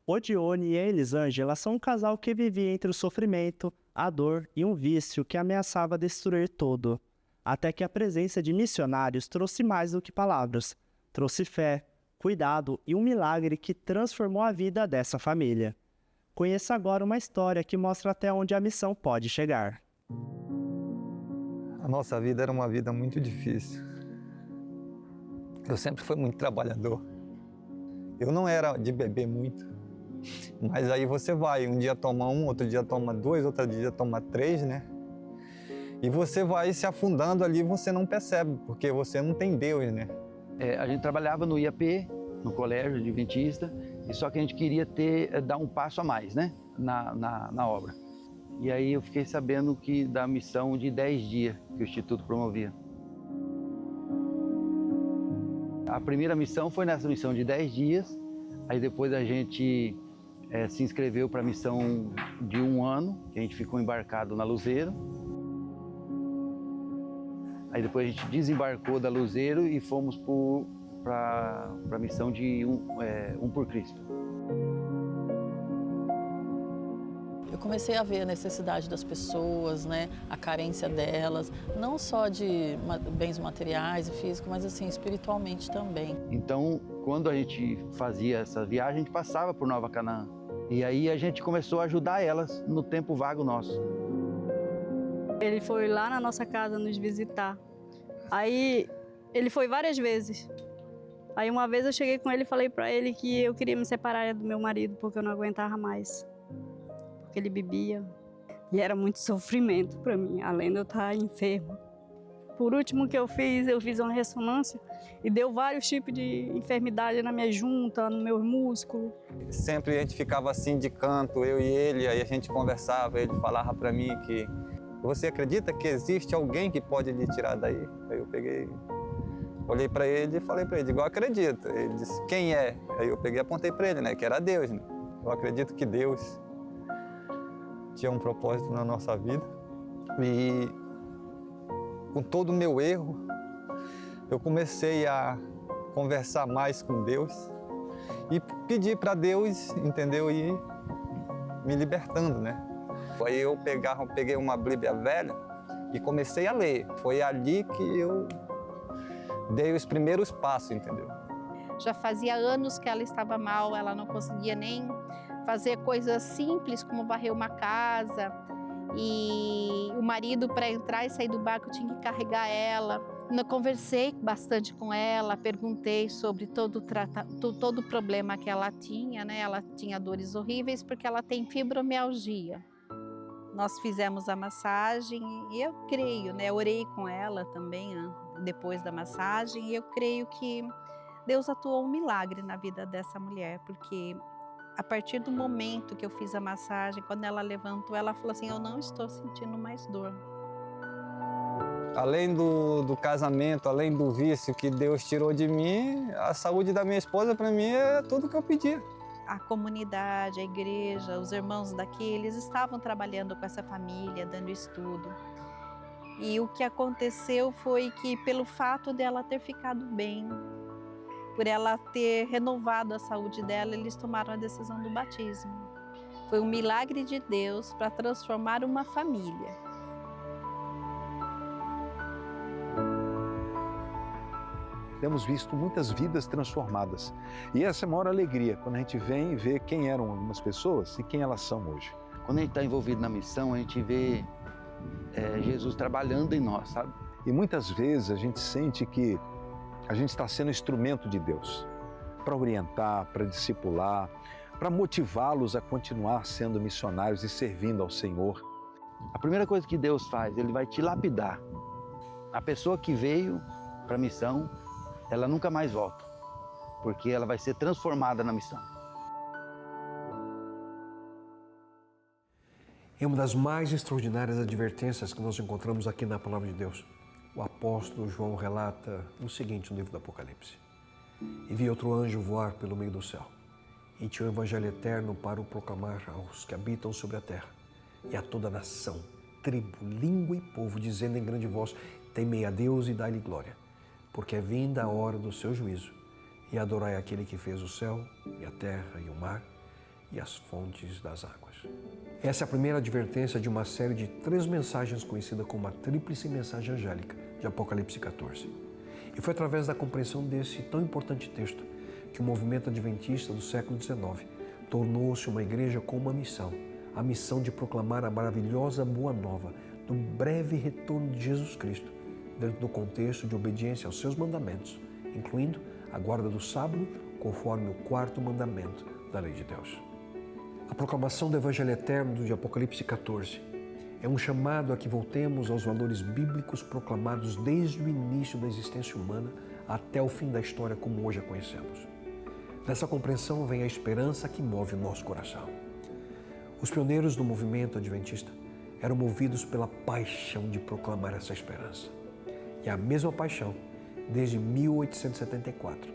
O Dione e a Elisângela são um casal que vivia entre o sofrimento, a dor e um vício que ameaçava destruir tudo. Até que a presença de missionários trouxe mais do que palavras. Trouxe fé, cuidado e um milagre que transformou a vida dessa família. Conheça agora uma história que mostra até onde a missão pode chegar. A nossa vida era uma vida muito difícil. Eu sempre fui muito trabalhador. Eu não era de beber muito. Mas aí você vai, um dia toma um, outro dia toma dois, outro dia toma três, né? E você vai se afundando ali, você não percebe, porque você não tem Deus, né? A gente trabalhava no IAP, no colégio adventista, e só que a gente queria dar um passo a mais, né? Na obra. E aí eu fiquei sabendo da missão de 10 dias que o Instituto promovia. A primeira missão foi nessa missão de 10 dias, aí depois a gente se inscreveu para a missão de 1 ano, que a gente ficou embarcado na Luzeiro. Aí depois a gente desembarcou da Luzeiro e fomos para a missão de um por Cristo. Eu comecei a ver a necessidade das pessoas, né, a carência delas, não só de bens materiais e físicos, mas assim, espiritualmente também. Então, quando a gente fazia essa viagem, a gente passava por Nova Canaã. E aí a gente começou a ajudar elas no tempo vago nosso. Ele foi lá na nossa casa nos visitar. Aí ele foi várias vezes. Aí uma vez eu cheguei com ele e falei para ele que eu queria me separar do meu marido porque eu não aguentava mais. Porque ele bebia e era muito sofrimento para mim, além de eu estar enferma. Por último que eu fiz uma ressonância e deu vários tipos de enfermidade na minha junta, no meu músculo. Sempre a gente ficava assim de canto, eu e ele, aí a gente conversava, ele falava para mim que você acredita que existe alguém que pode lhe tirar daí? Aí eu peguei, olhei para ele e falei para ele, igual acredito. Ele disse, quem é? Aí eu peguei e apontei para ele, né, que era Deus, né? Eu acredito que Deus tinha um propósito na nossa vida e com todo o meu erro, eu comecei a conversar mais com Deus e pedir para Deus, entendeu, ir me libertando, né? Aí eu peguei uma Bíblia velha e comecei a ler. Foi ali que eu dei os primeiros passos, entendeu? Já fazia anos que ela estava mal, ela não conseguia nem fazer coisas simples como varrer uma casa. E o marido, para entrar e sair do barco, tinha que carregar ela. Eu conversei bastante com ela, perguntei sobre todo o problema que ela tinha, né? Ela tinha dores horríveis porque ela tem fibromialgia. Nós fizemos a massagem e eu creio, né? Orei com ela também depois da massagem e eu creio que Deus atuou um milagre na vida dessa mulher, porque a partir do momento que eu fiz a massagem, quando ela levantou, ela falou assim, eu não estou sentindo mais dor. Além do casamento, além do vício que Deus tirou de mim, a saúde da minha esposa para mim é tudo que eu pedia. A comunidade, a igreja, os irmãos daqui, eles estavam trabalhando com essa família, dando estudo. E o que aconteceu foi que pelo fato dela ter ficado bem, por ela ter renovado a saúde dela, eles tomaram a decisão do batismo. Foi um milagre de Deus para transformar uma família. Temos visto muitas vidas transformadas. E essa é a maior alegria, quando a gente vem e vê quem eram algumas pessoas e quem elas são hoje. Quando a gente está envolvido na missão, a gente vê Jesus trabalhando em nós, sabe? E muitas vezes a gente sente que a gente está sendo instrumento de Deus para orientar, para discipular, para motivá-los a continuar sendo missionários e servindo ao Senhor. A primeira coisa que Deus faz, Ele vai te lapidar. A pessoa que veio para a missão, ela nunca mais volta, porque ela vai ser transformada na missão. É uma das mais extraordinárias advertências que nós encontramos aqui na Palavra de Deus. O apóstolo João relata o seguinte no livro do Apocalipse. E vi outro anjo voar pelo meio do céu, e tinha o evangelho eterno para o proclamar aos que habitam sobre a terra, e a toda nação, tribo, língua e povo, dizendo em grande voz, temei a Deus e dai-lhe glória, porque é vinda a hora do seu juízo, e adorai aquele que fez o céu, e a terra, e o mar, e as fontes das águas. Essa é a primeira advertência de uma série de 3 mensagens conhecida como a Tríplice Mensagem Angélica de Apocalipse 14. E foi através da compreensão desse tão importante texto que o movimento adventista do século XIX tornou-se uma igreja com uma missão, a missão de proclamar a maravilhosa boa nova do breve retorno de Jesus Cristo, dentro do contexto de obediência aos seus mandamentos, incluindo a guarda do sábado, conforme o 4º mandamento da lei de Deus. A proclamação do Evangelho Eterno de Apocalipse 14 é um chamado a que voltemos aos valores bíblicos proclamados desde o início da existência humana até o fim da história como hoje a conhecemos. Nessa compreensão vem a esperança que move o nosso coração. Os pioneiros do movimento adventista eram movidos pela paixão de proclamar essa esperança. E a mesma paixão, desde 1874,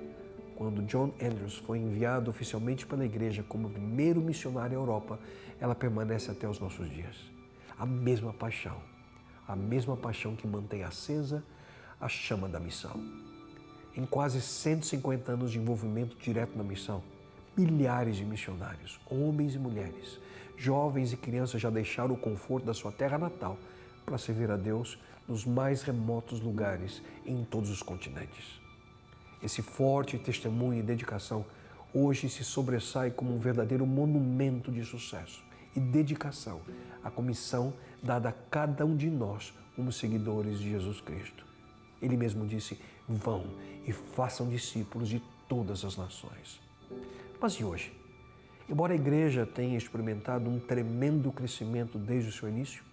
quando John Andrews foi enviado oficialmente pela igreja como o primeiro missionário à Europa, ela permanece até os nossos dias. A mesma paixão que mantém acesa a chama da missão. Em quase 150 anos de envolvimento direto na missão, milhares de missionários, homens e mulheres, jovens e crianças já deixaram o conforto da sua terra natal para servir a Deus nos mais remotos lugares em todos os continentes. Esse forte testemunho e dedicação hoje se sobressai como um verdadeiro monumento de sucesso e dedicação à comissão dada a cada um de nós como seguidores de Jesus Cristo. Ele mesmo disse: vão e façam discípulos de todas as nações. Mas e hoje? Embora a igreja tenha experimentado um tremendo crescimento desde o seu início,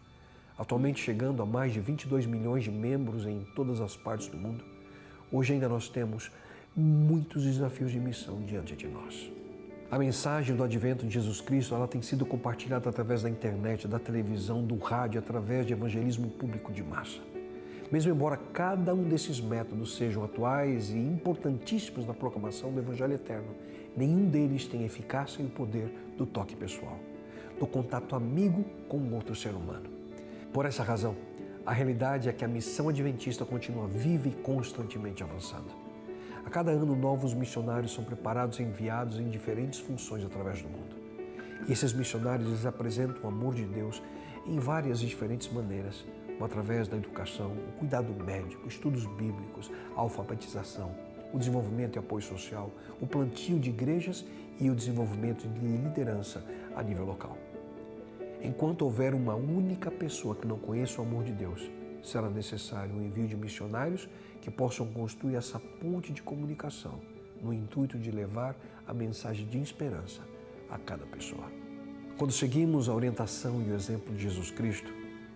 atualmente chegando a mais de 22 milhões de membros em todas as partes do mundo, hoje ainda nós temos muitos desafios de missão diante de nós. A mensagem do advento de Jesus Cristo, ela tem sido compartilhada através da internet, da televisão, do rádio, através de evangelismo público de massa. Mesmo embora cada um desses métodos sejam atuais e importantíssimos na proclamação do Evangelho Eterno, nenhum deles tem eficácia e o poder do toque pessoal, do contato amigo com outro ser humano. Por essa razão, a realidade é que a missão adventista continua viva e constantemente avançando. A cada ano, novos missionários são preparados e enviados em diferentes funções através do mundo. E esses missionários eles apresentam o amor de Deus em várias e diferentes maneiras, como através da educação, o cuidado médico, estudos bíblicos, a alfabetização, o desenvolvimento e apoio social, o plantio de igrejas e o desenvolvimento de liderança a nível local. Enquanto houver uma única pessoa que não conheça o amor de Deus, será necessário o envio de missionários que possam construir essa ponte de comunicação no intuito de levar a mensagem de esperança a cada pessoa. Quando seguimos a orientação e o exemplo de Jesus Cristo,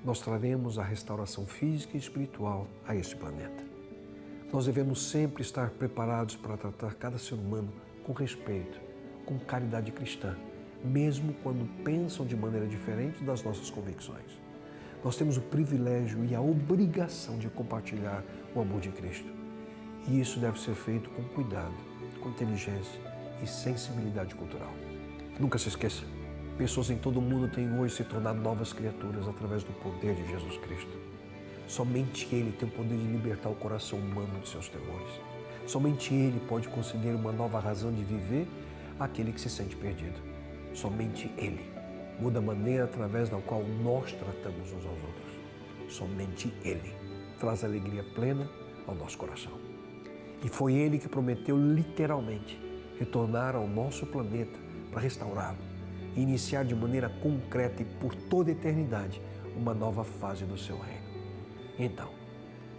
nós traremos a restauração física e espiritual a este planeta. Nós devemos sempre estar preparados para tratar cada ser humano com respeito, com caridade cristã, mesmo quando pensam de maneira diferente das nossas convicções. Nós temos o privilégio e a obrigação de compartilhar o amor de Cristo. E isso deve ser feito com cuidado, com inteligência e sensibilidade cultural. Nunca se esqueça, pessoas em todo o mundo têm hoje se tornado novas criaturas através do poder de Jesus Cristo. Somente Ele tem o poder de libertar o coração humano de seus temores. Somente Ele pode conceder uma nova razão de viver àquele que se sente perdido. Somente Ele muda a maneira através da qual nós tratamos uns aos outros. Somente Ele traz alegria plena ao nosso coração. E foi Ele que prometeu literalmente retornar ao nosso planeta para restaurá-lo e iniciar de maneira concreta e por toda a eternidade uma nova fase do seu reino. Então,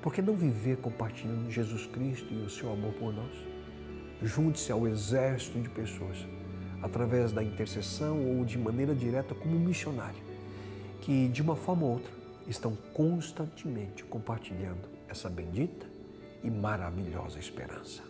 por que não viver compartilhando Jesus Cristo e o seu amor por nós? Junte-se ao exército de pessoas, através da intercessão ou de maneira direta como missionário, que de uma forma ou outra estão constantemente compartilhando essa bendita e maravilhosa esperança.